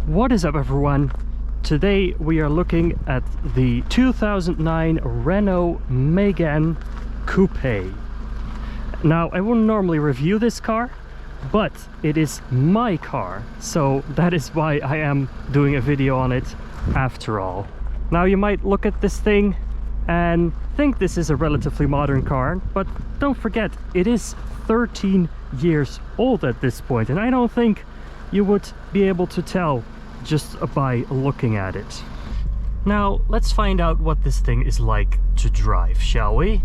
What is up, everyone? Today we are looking at the 2009 Renault Megane Coupé. Now, I wouldn't normally review this car, but it is my car, so that is why I am doing a video on it after all. Now, you might look at this thing and think this is a relatively modern car, but don't forget, it is 13 years old at this point, and I don't think you would be able to tell just by looking at it. Now, let's find out what this thing is like to drive, shall we?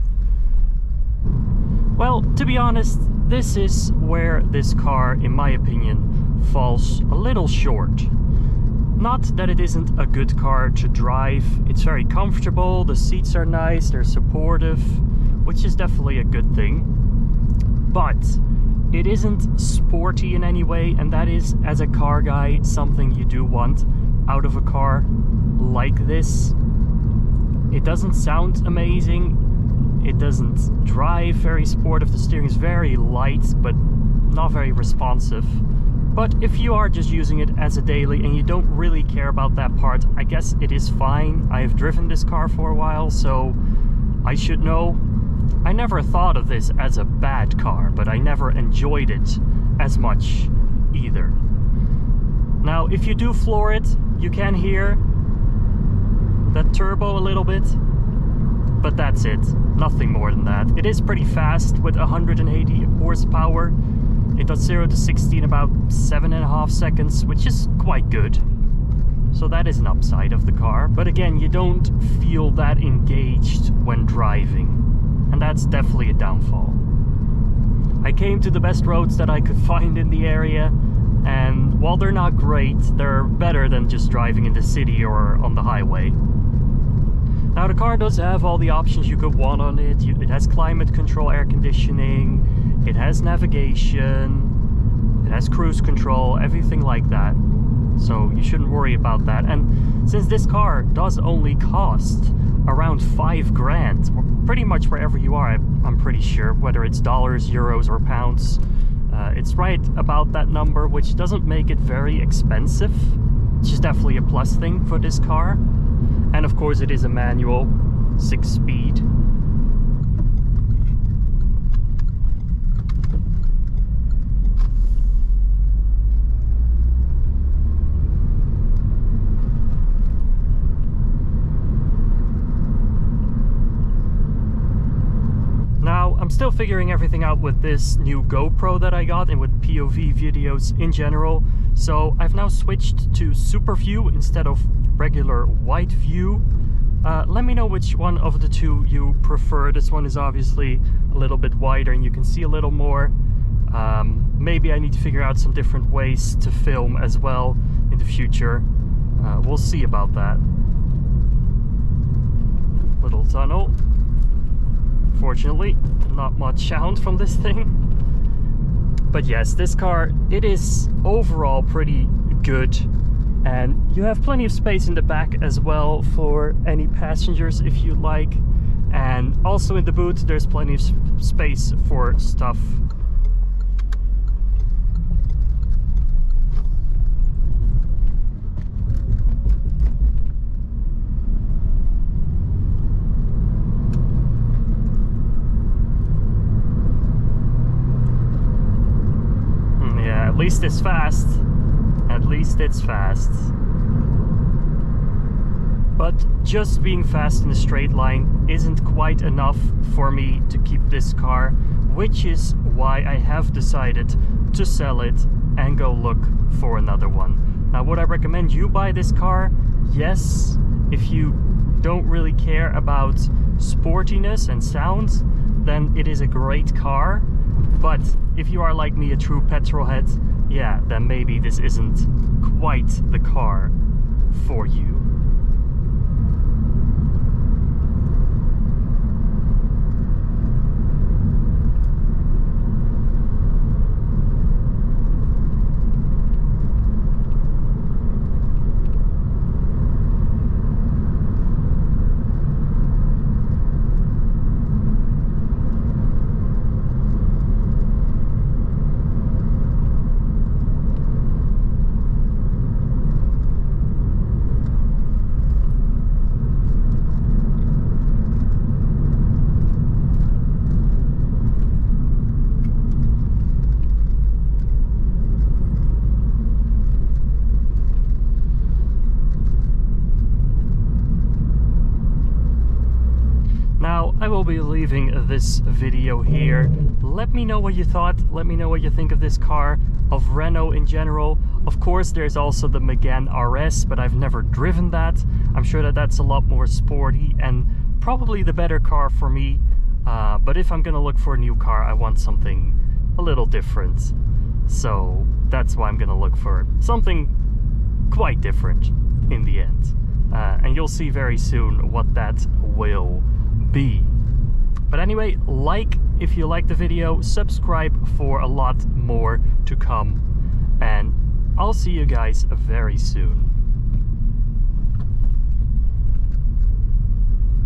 Well, to be honest, this is where this car, in my opinion, falls a little short. Not that it isn't a good car to drive, it's very comfortable, the seats are nice, they're supportive, which is definitely a good thing. But it isn't sporty in any way, and that is, as a car guy, something you do want out of a car like this. It doesn't sound amazing, it doesn't drive very sportive, the steering is very light but not very responsive. But if you are just using it as a daily and you don't really care about that part, I guess it is fine. I have driven this car for a while, so I should know. I never thought of this as a bad car, but I never enjoyed it as much either. Now, if you do floor it, you can hear that turbo a little bit, but that's it. Nothing more than that. It is pretty fast with 180 horsepower. It does 0 to 60 in about 7.5 seconds, which is quite good. So that is an upside of the car. But again, you don't feel that engaged when driving. And that's definitely a downfall. I came to the best roads that I could find in the area, and while they're not great, they're better than just driving in the city or on the highway. Now, the car does have all the options you could want on it. It has climate control, air conditioning, it has navigation, it has cruise control, everything like that. So you shouldn't worry about that. And since this car does only cost around 5 grand, pretty much wherever you are, I'm pretty sure, whether it's dollars, euros, or pounds, it's right about that number, which doesn't make it very expensive, which is definitely a plus thing for this car. And of course, it is a manual 6-speed. I'm still figuring everything out with this new GoPro that I got and with POV videos in general. So I've now switched to super view instead of regular wide view. Let me know which one of the two you prefer. This one is obviously a little bit wider and you can see a little more. Maybe I need to figure out some different ways to film as well in the future. We'll see about that. Little tunnel. Fortunately, not much sound from this thing. But yes, this car, it is overall pretty good. And you have plenty of space in the back as well for any passengers if you like. And also in the boot, there's plenty of space for stuff. At least it's fast. At least it's fast. But just being fast in a straight line isn't quite enough for me to keep this car, which is why I have decided to sell it and go look for another one. Now, would I recommend you buy this car? Yes, if you don't really care about sportiness and sounds, then it is a great car. But if you are like me, a true petrol head, yeah, then maybe this isn't quite the car for you. will be leaving this video here. Let me know what you thought. Let me know what you think of this car, of Renault in general. Of course, there's also the Megane RS, but I've never driven that. I'm sure that that's a lot more sporty and probably the better car for me. But if I'm gonna look for a new car, I want something a little different. So that's why I'm gonna look for something quite different in the end. And you'll see very soon what that will be. But anyway, like if you like the video, subscribe for a lot more to come, and I'll see you guys very soon.